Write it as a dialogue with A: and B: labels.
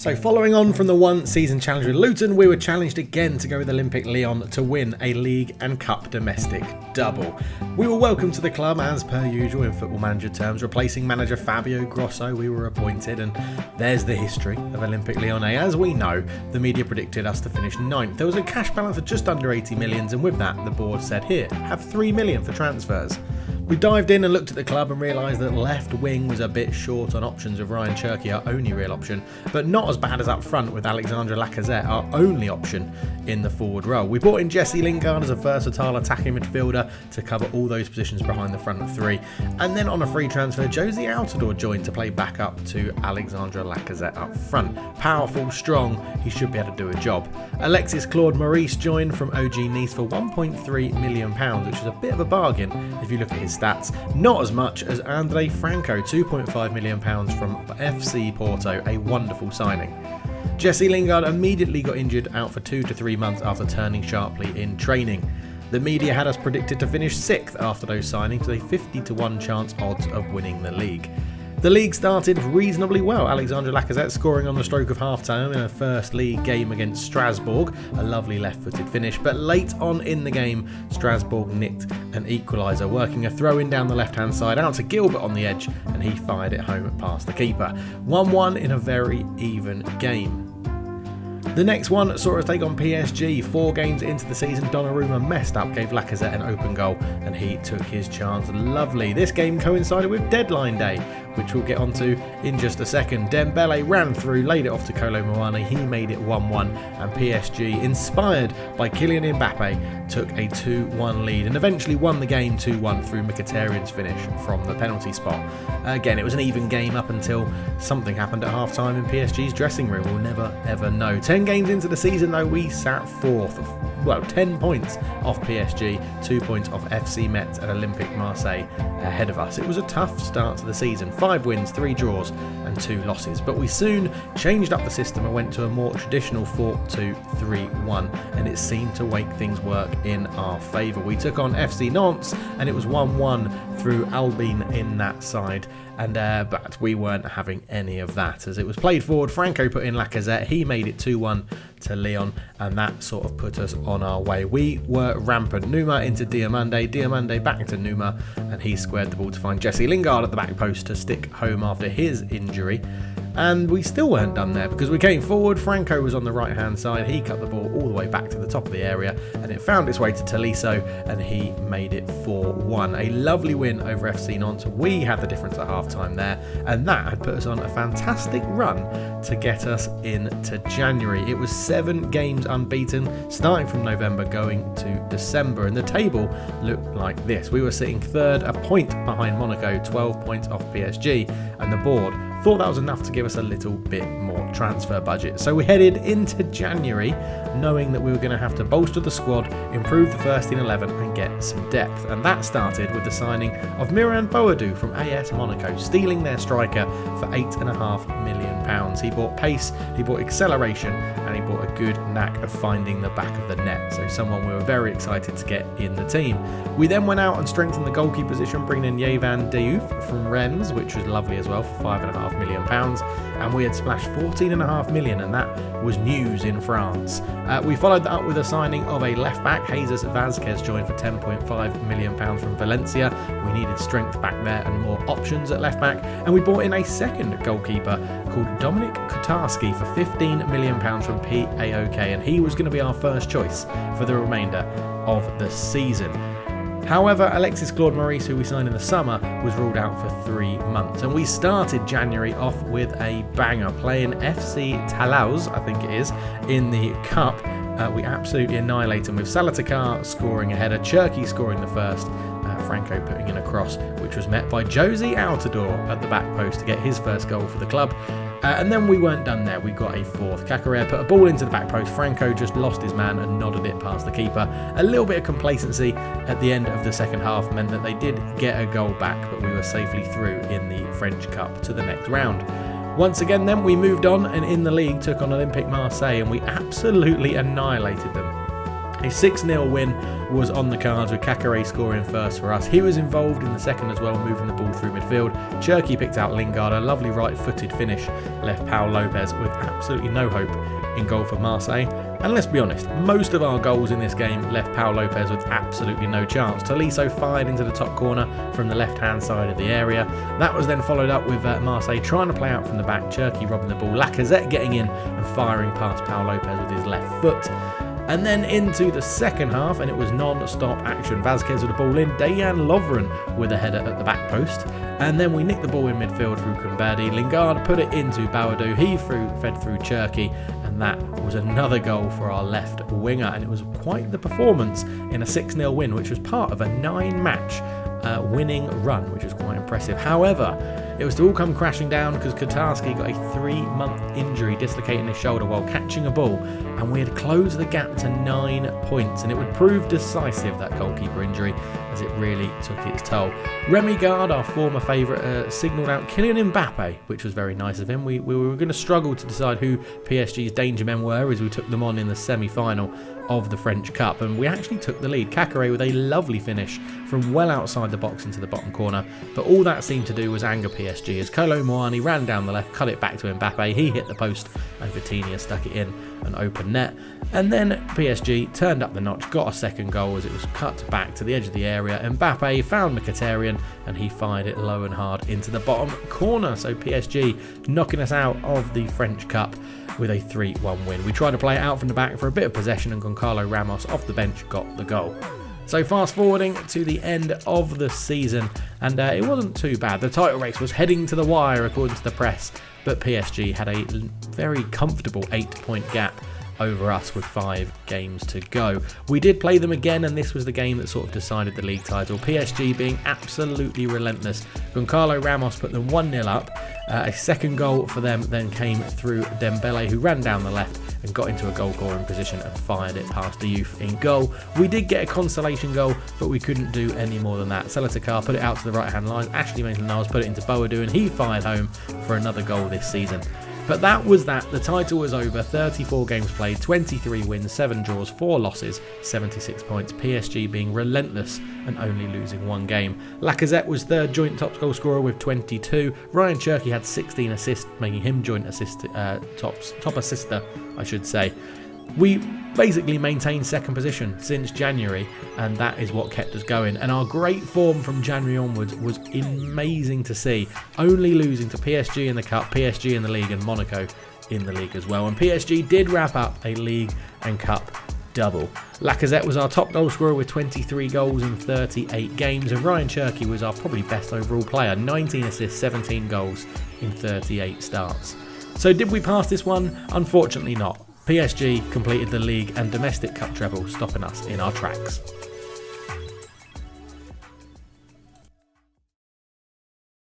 A: So following on from the one-season challenge with Luton, we were challenged again to go with Olympique Lyon to win a league and cup domestic double. We were welcome to the club as per usual in Football Manager terms, replacing manager Fabio Grosso. We were appointed, and there's the history of Olympique Lyon. As we know, the media predicted us to finish 9th. There was a cash balance of just under 80 million, and with that the board said, here, have 3 million for transfers. We dived in and looked at the club and realised that left wing was a bit short on options, with Ryan Cherky our only real option, but not as bad as up front with Alexandre Lacazette our only option in the forward role. We brought in Jesse Lingard as a versatile attacking midfielder to cover all those positions behind the front of three, and then on a free transfer Josie Altidore joined to play back up to Alexandre Lacazette up front. Powerful, strong, he should be able to do a job. Alexis Claude Maurice joined from OG Nice for £1.3 million, which is a bit of a bargain if you look at his stats. Not as much as Andre Franco, £2.5 million from FC Porto, a wonderful signing. Jesse Lingard immediately got injured, out for 2 to 3 months after turning sharply in training. The media had us predicted to finish 6th after those signings, with a 50 to 1 chance odds of winning the league. The league started reasonably well, Alexandre Lacazette scoring on the stroke of half-time in a first league game against Strasbourg, a lovely left-footed finish, but late on in the game, Strasbourg nicked an equaliser, working a throw-in down the left-hand side out to Gilbert on the edge, and he fired it home past the keeper. 1-1 in a very even game. The next one saw us take on PSG. 4 games into the season, Donnarumma messed up, gave Lacazette an open goal, and he took his chance lovely. This game coincided with deadline day, which we'll get onto in just a second. Dembele ran through, laid it off to Kolo Muani, he made it 1-1, and PSG, inspired by Kylian Mbappe, took a 2-1 lead and eventually won the game 2-1 through Mkhitaryan's finish from the penalty spot. Again, it was an even game up until something happened at half-time in PSG's dressing room. We'll never ever know. 10 games into the season though, we sat 4th. Well, 10 points off PSG, 2 points off FC Metz and Olympique Marseille ahead of us. It was a tough start to the season. 5 wins, 3 draws and 2 losses. But we soon changed up the system and went to a more traditional 4-2-3-1, and it seemed to make things work in our favour. We took on FC Nantes and it was 1-1 through Albin in that side. But we weren't having any of that. As it was played forward, Franco put in Lacazette, he made it 2-1 to Lyon, and that sort of put us on our way. We were rampant. Numa into Diomande back into Numa, and he squared the ball to find Jesse Lingard at the back post to stick home after his injury. And we still weren't done there, because we came forward, Franco was on the right hand side, he cut the ball all the way back to the top of the area, and it found its way to Tolisso, and he made it 4-1. A lovely win over FC Nantes. We had the difference at half time there, and that had put us on a fantastic run to get us into January. It was 7 games unbeaten, starting from November going to December, and the table looked like this. We were sitting 3rd, a point behind Monaco, 12 points off PSG, and the board thought that was enough to give us a little bit more transfer budget. So we headed into January knowing that we were going to have to bolster the squad, improve the first team 11 and get some depth. And that started with the signing of Miran Boadou from AS Monaco, stealing their striker for £8.5 million. He brought pace, he brought acceleration, and he brought a good knack of finding the back of the net. So someone we were very excited to get in the team. We then went out and strengthened the goalkeeper position, bringing in Yevan Diouf from Rennes, which was lovely as well, for £5.5 million. And we had splashed £14.5 million, and that was news in France. We followed that up with a signing of a left-back. Jesus Vazquez joined for £10.5 million from Valencia. We needed strength back there and more options at left-back. And we brought in a second goalkeeper called Dominik Kutarski for £15 million from PAOK, and he was going to be our first choice for the remainder of the season. However, Alexis Claude Maurice, who we signed in the summer, was ruled out for 3 months. And we started January off with a banger, playing FC Toulouse, I think it is, in the Cup. We absolutely annihilated them with Salatakar scoring a header, Cherky scoring the first, Franco putting in a cross, which was met by Josie Altidore at the back post to get his first goal for the club. And then we weren't done there. We got a fourth. Cacarere put a ball into the back post. Franco just lost his man and nodded it past the keeper. A little bit of complacency at the end of the second half meant that they did get a goal back, but we were safely through in the French Cup to the next round. Once again then, we moved on and in the league took on Olympique Marseille, and we absolutely annihilated them. A 6-0 win was on the cards with Kakare scoring first for us. He was involved in the second as well, moving the ball through midfield. Cherki picked out Lingard, a lovely right-footed finish, left Pau Lopez with absolutely no hope in goal for Marseille. And let's be honest, most of our goals in this game left Pau Lopez with absolutely no chance. Tolisso fired into the top corner from the left-hand side of the area. That was then followed up with Marseille trying to play out from the back, Cherki robbing the ball, Lacazette getting in and firing past Pau Lopez with his left foot. And then into the second half, and it was non-stop action. Vazquez with the ball in, Dejan Lovren with a header at the back post. And then we nicked the ball in midfield through Kumbadi. Lingard put it into Bawadou. He fed through Cherki, and that was another goal for our left winger. And it was quite the performance in a 6-0 win, which was part of a 9-match winning run, which was quite impressive. However, it was to all come crashing down because Kotarski got a 3-month injury, dislocating his shoulder while catching a ball, and we had closed the gap to 9 points, and it would prove decisive, that goalkeeper injury, as it really took its toll. Remy Gard, our former favourite, signalled out Kylian Mbappe, which was very nice of him. We were going to struggle to decide who PSG's danger men were as we took them on in the semi-final of the French Cup, and we actually took the lead. Kakare with a lovely finish from well outside the box into the bottom corner, but all that seemed to do was anger PSG as Kolo Muani ran down the left, cut it back to Mbappe, he hit the post and Vitinha stuck it in an open net, and then PSG turned up the notch, got a second goal as it was cut back to the edge of the area. Mbappe found Mkhitaryan and he fired it low and hard into the bottom corner, so PSG knocking us out of the French Cup with a 3-1 win. We tried to play it out from the back for a bit of possession, and Goncalo Ramos off the bench got the goal. So fast forwarding to the end of the season, and it wasn't too bad. The title race was heading to the wire according to the press, but PSG had a very comfortable 8-point gap over us with 5 games to go. We did play them again, and this was the game that sort of decided the league title. PSG being absolutely relentless. Goncalo Ramos put them 1-0 up. A second goal for them then came through Dembele, who ran down the left and got into a goal-scoring position and fired it past the youth in goal. We did get a consolation goal, but we couldn't do any more than that. Selatakar put it out to the right-hand line. Ashley Maitland-Niles put it into Boadu, and he fired home for another goal this season. But that was that. The title was over. 34 games played, 23 wins, 7 draws, 4 losses, 76 points. PSG being relentless and only losing 1 game. Lacazette was third joint top goal scorer with 22. Ryan Cherki had 16 assists, making him joint top assister, I should say. We basically maintained second position since January, and that is what kept us going. And our great form from January onwards was amazing to see, only losing to PSG in the Cup, PSG in the league, and Monaco in the league as well. And PSG did wrap up a league and Cup double. Lacazette was our top goal scorer with 23 goals in 38 games, and Ryan Cherki was our probably best overall player, 19 assists, 17 goals in 38 starts. So did we pass this one? Unfortunately not. PSG completed the league and domestic cup treble, stopping us in our tracks.